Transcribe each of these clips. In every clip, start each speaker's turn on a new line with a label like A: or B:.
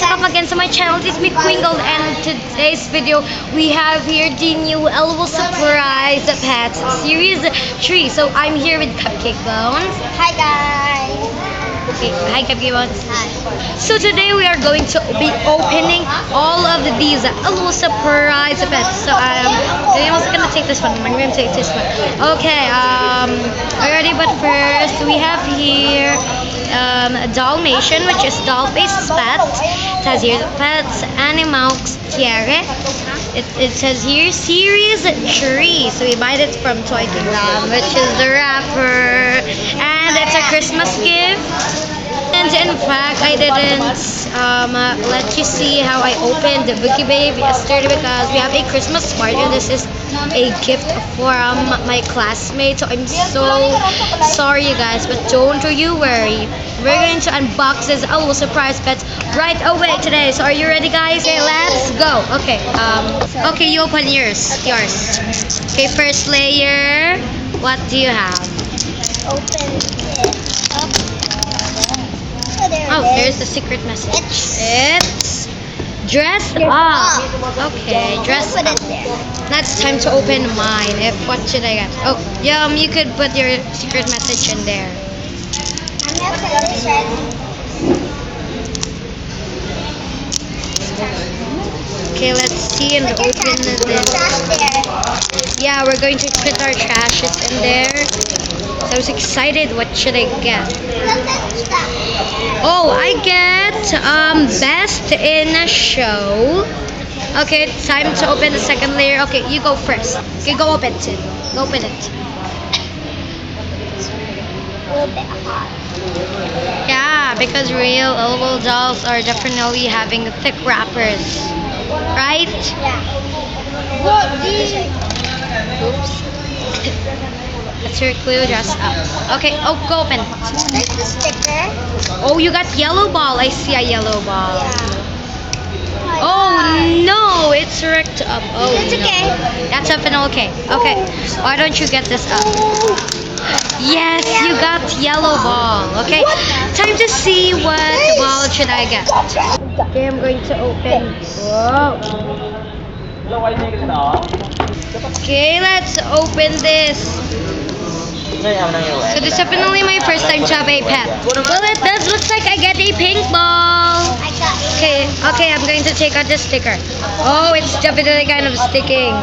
A: welcome again to my channel. This is me Quingle, and today's video we have here the new L.O.L Surprise Pets Series 3. So I'm here with Cupcake Bones.
B: Hi guys.
A: Okay, hi Cupcake Bones.
B: Hi.
A: So today we are going to be opening all of these L.O.L Surprise Pets. So I'm also gonna take this one. I'm gonna take this one. Okay, already, but first we have here a Dalmatian, which is doll-based pet. It has here the pets, animals, tiare. It says here series 3. So we buy it from Toy Kingdom, which is the wrapper, and it's a Christmas gift. And in fact, I didn't let you see how I opened the Bookie Babe yesterday because we have a Christmas party. This is a gift from my classmate. So I'm so sorry, you guys, but don't you worry. We're going to unbox this L.O.L surprise pets right away today. So are you ready, guys? Okay, let's go. Okay. Okay, you open yours. Okay, first layer. What do you have?
B: Open it up.
A: Oh, there's the secret message. It's dress up. Okay, dress
B: Put
A: up.
B: it there.
A: Now it's time to open mine. What should I get? Oh, you could put your secret message in there.
B: I'm gonna put this right.
A: Okay, let's see and
B: Put your
A: open
B: trash
A: this.
B: there.
A: Yeah, we're going to put our trashes in there. So I was excited. What should I get? Oh, I get best in a show. Okay, it's time to open the second layer. Okay, you go first. Okay, go open it. Go open it.
B: A little bit hot.
A: Yeah, because real L.O.L dolls are definitely having thick wrappers, right?
B: Yeah. What?
A: Oops. That's your clue. Dress up. Okay. Oh, go open.
B: There's the sticker.
A: Oh, you got yellow ball. I see a yellow ball.
B: Yeah.
A: Oh no, it's wrecked up. Oh,
B: It's okay.
A: no. That's up and okay. Okay. Why don't you get this up? Yes, you got yellow ball. Okay. Time to see what ball should I get. Okay, I'm going to open. Whoa. Okay, let's open this. So this is definitely my first time to have a pet. Well, it does look like I get a pink ball.
B: I got it.
A: Okay, I'm going to take out the sticker. Oh, it's definitely kind of sticking.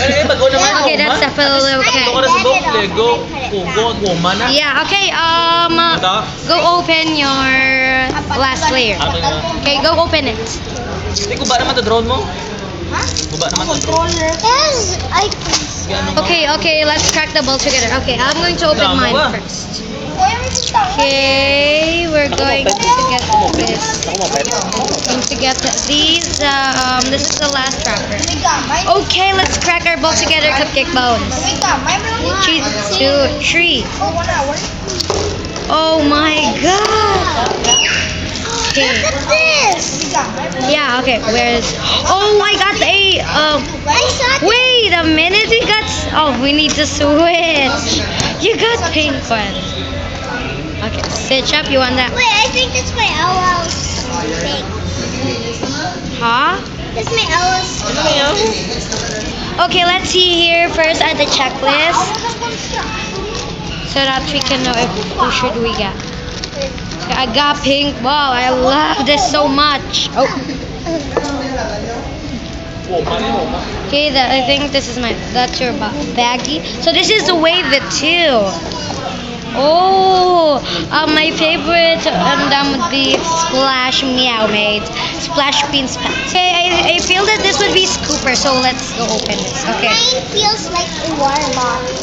A: Okay, that's definitely okay. Yeah, okay, go open your last layer. Okay, go open it.
B: Yes,
A: Okay, let's crack the ball together. Okay, I'm going to open mine first. Okay, we're going to get this. Going to get these. This is the last wrapper. Okay, let's crack our ball together, Cupcake Bones. 3, 2, 3. Oh my god. Okay.
B: Look at this.
A: Yeah, okay, where's... Oh, I got a... wait a minute, we got... Oh, we need to switch. You got pink one. Okay, stitch up, you want that?
B: Wait, I think that's my L.O.L thing.
A: Huh?
B: That's my L.O.L.
A: Okay, let's see here first at the checklist so that we can know who should we get. Okay, I got pink ball. I love this so much. Oh. Okay, I think this is that's your baggie. So this is the wave it too. Oh, my favorite would be Splash Meow Maid, Splash Beans Pet. Okay, I feel that this would be Scooper, so let's go open this. Okay.
B: Mine feels like a water bottle.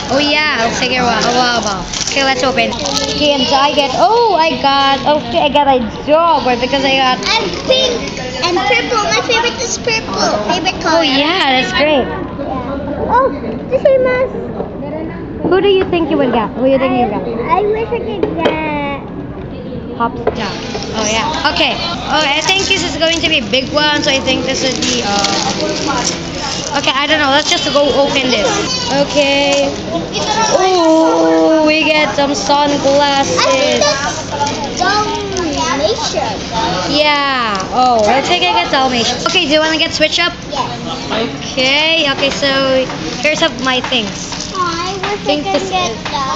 A: Oh yeah, I'll take a water ball. Okay, let's open. Okay, and I got a dog because I got...
B: And pink and purple. My favorite is purple. Favorite color.
A: Oh yeah, that's great.
B: Oh, the same as...
A: Who do you think you would get? Who do you think you got?
B: I wish I could get...
A: Hopscotch. Oh yeah. Okay. Oh, I think this is going to be a big one, so I think this would be okay, I don't know. Let's just go open this. Okay. Oh, we get some
B: I
A: sunglasses.
B: think that's Dalmatian. Dalmatian.
A: Yeah. Oh, looks like I get Dalmatian. Okay, do you want to get switch up?
B: Yes.
A: Okay. Okay, so here's up my things.
B: I wish I
A: Think
B: could
A: this
B: get
A: is-
B: that.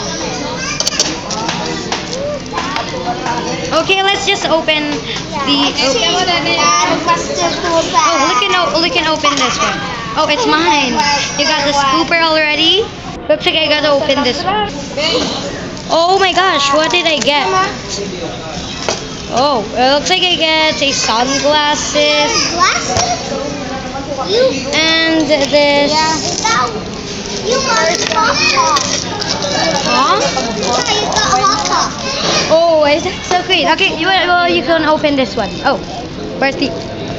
A: Okay, let's just open the. Oh, we can open this one. Oh, it's mine. You got the scooper already? Looks like I gotta open this one. Oh my gosh, what did I get? Oh, it looks like I get a sunglasses
B: Glasses?
A: and this.
B: You got a hot pot.
A: Huh?
B: Yeah, you got a hot pot.
A: Oh, is that so great? Okay, you can open this one. Oh, where's the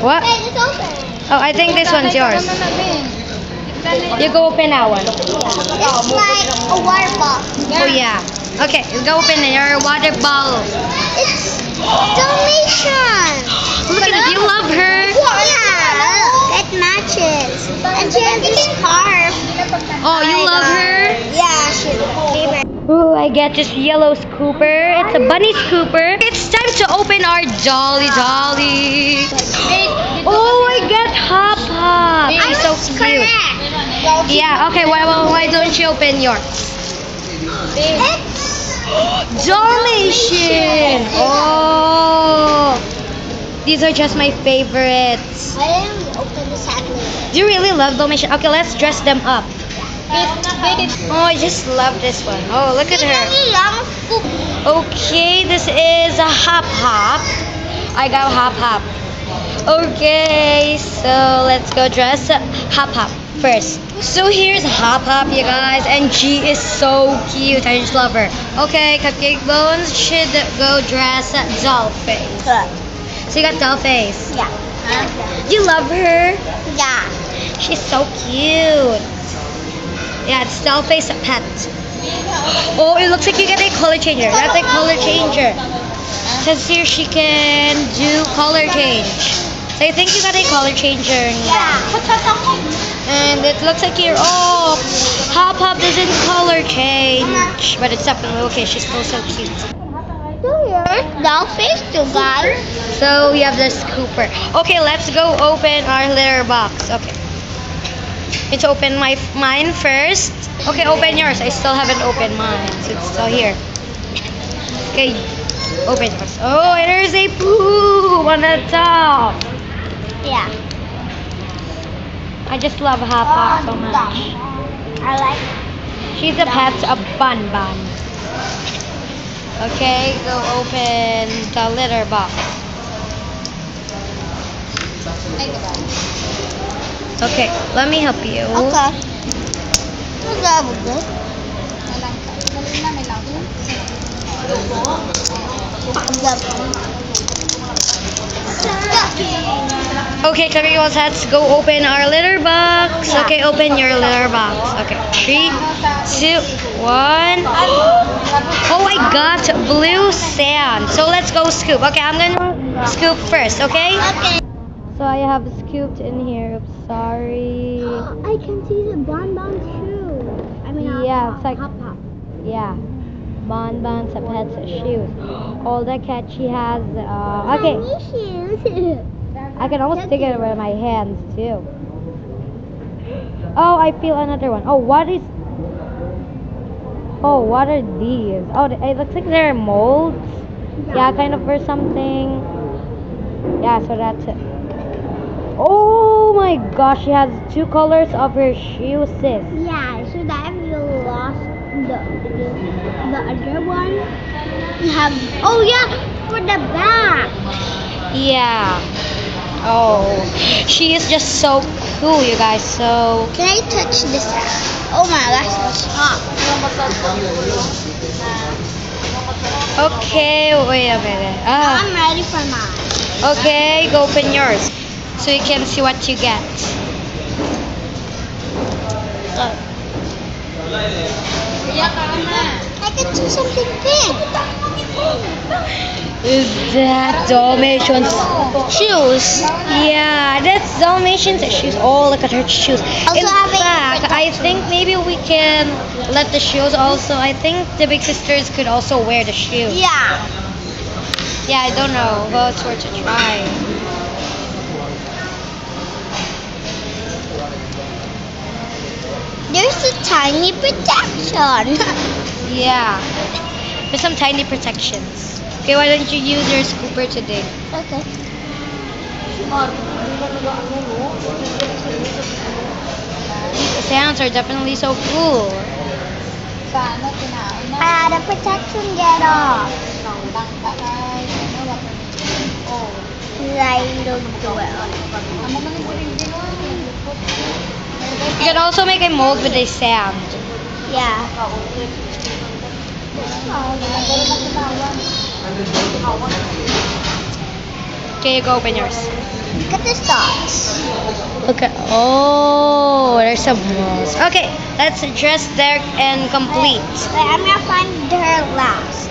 A: what?
B: Hey, it's open.
A: Oh, I think this one's yours. You go open that one.
B: It's like a water bottle.
A: Oh yeah. Okay, go open your water bottle.
B: It's Dalmatian.
A: Look at it. You love her.
B: Yeah, it matches. And she has this scarf.
A: Oh, you love her.
B: Yeah, she's my favorite.
A: Ooh, I get this yellow scooper. It's a bunny scooper. It's time to open our Dolly. Oh, I get Hop Hop. She's so cute. Yeah. Okay. Why don't you open yours?
B: It's
A: Dalmatian. Oh, these are just my favorites.
B: I didn't open the sadly.
A: Do you really love Dalmatian? Okay, let's dress them up. Oh, I just love this one. Oh, look at her. Okay, this is a Hop Hop. I got Hop Hop. Okay, so let's go dress Hop Hop first. So here's Hop Hop, you guys, and she is so cute. I just love her. Okay, Cupcake Bones should go dress Dollface. So you got Dollface.
B: Yeah.
A: You love her?
B: Yeah.
A: She's so cute. Yeah, it's Dollface pet. Oh, it looks like you get a color changer. That's a color changer. Says here she can do color change. So I think you got a color changer. And it looks like you're Hop Hop doesn't color change. But it's definitely okay. She's still so cute.
B: Dollface too, guys.
A: So we have the scooper. Okay, let's go open our litter box. Okay. Need to open mine first. Okay, open yours. I still haven't opened mine. So it's still here. Okay, open yours. Oh, there's a poo on the top.
B: Yeah.
A: I just love Hop Hop so much.
B: I like
A: She's a pet, a bun. Okay, go open the litter box. Okay, let me help you.
B: Okay.
A: Okay, everyone, let's go open our litter box. Okay, open your litter box. Okay, 3, 2, 1. Oh, I got blue sand. So let's go scoop. Okay, I'm gonna scoop first. Okay.
B: Okay.
A: So I have scooped in here. Oops, sorry.
B: I can see the bonbon too. I mean,
A: Yeah, it's like
B: hop hop.
A: yeah, bonbons, a pet's shoes. All the cat she has. Okay,
B: Shoes.
A: I can almost stick it with my hands too. Oh, I feel another one. Oh, what is? Oh, what are these? Oh, it looks like they're molds. Yeah, kind of for something. Yeah, so that's it. Oh my gosh, she has 2 colors of her shoes, sis.
B: Yeah, so that if you lost the other one, you have. Oh yeah, for the back.
A: Yeah. Oh, she is just so cool, you guys. So
B: Can I touch this? Oh my gosh, that's hot.
A: okay, wait a minute.
B: I'm ready for mine.
A: Okay, go open yours so you can see what you get.
B: I can do something big.
A: Is that Dalmatian's shoes? Yeah, that's Dalmatian's shoes. Oh, look at her shoes.
B: Also
A: In
B: having
A: fact, I think maybe we can let the shoes also. I think the big sisters could also wear the shoes.
B: Yeah.
A: Yeah, I don't know, but it's worth a try.
B: There's a tiny protection.
A: Yeah, with some tiny protections. Okay, why don't you use your scooper today?
B: Okay.
A: The sounds are definitely so cool.
B: The protection get off. I don't do
A: You can also make a mold with a sand.
B: Yeah.
A: Okay, you go open yours.
B: Look at the stars.
A: Okay. Oh, there's some molds. Okay, let's dress there and complete.
B: Wait, I'm gonna find her last.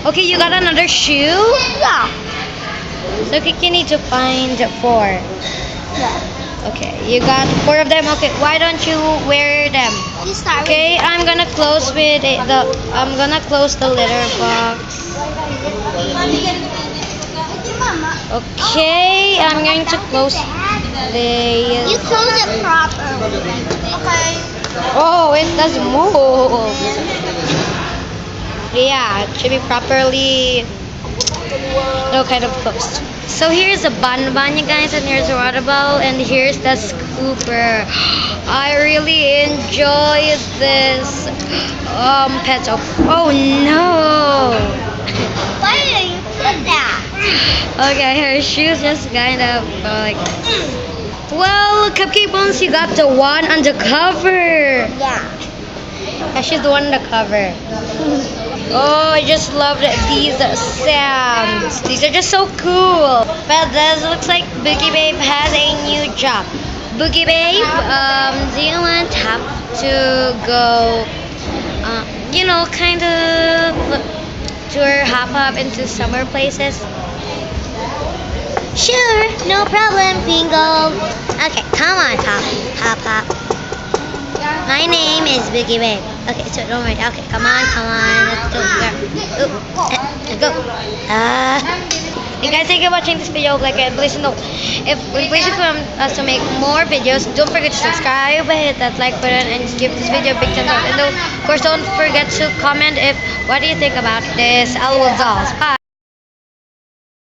A: Okay, you got another shoe?
B: Yeah.
A: So you need to find 4.
B: Yeah.
A: Okay, you got 4 of them. Okay, why don't you wear them?
B: You start
A: Okay, I'm gonna close with I'm gonna close the litter box. Okay, I'm going to close
B: You
A: this.
B: close it properly. Okay.
A: Oh, it doesn't move. Yeah, it should be properly kind of closed. So here's a bun, you guys, and here's a water bottle, and here's the scooper. I really enjoy this pencil. Oh no!
B: Why did you put that?
A: Okay, her shoes just kind of like. Well, Cupcake Bones, you got the one on the cover.
B: Yeah.
A: Yeah, she's the one on the cover. Oh, I just love these sounds. These are just so cool. Well, this looks like Boogie Babe has a new job. Boogie Babe, do you want to go, kind of tour hop up into summer places? Sure, no problem, Bingo. Okay, come on, hop. My name is Boogie Babe. Okay, so don't worry. Okay, come on, let's go. Let's go. You guys, thank you for watching this video. Like it, please know if you want us to make more videos, don't forget to subscribe, hit that like button, and give this video a big thumbs up. And of course, don't forget to comment what do you think about this L.O.L dolls. Bye.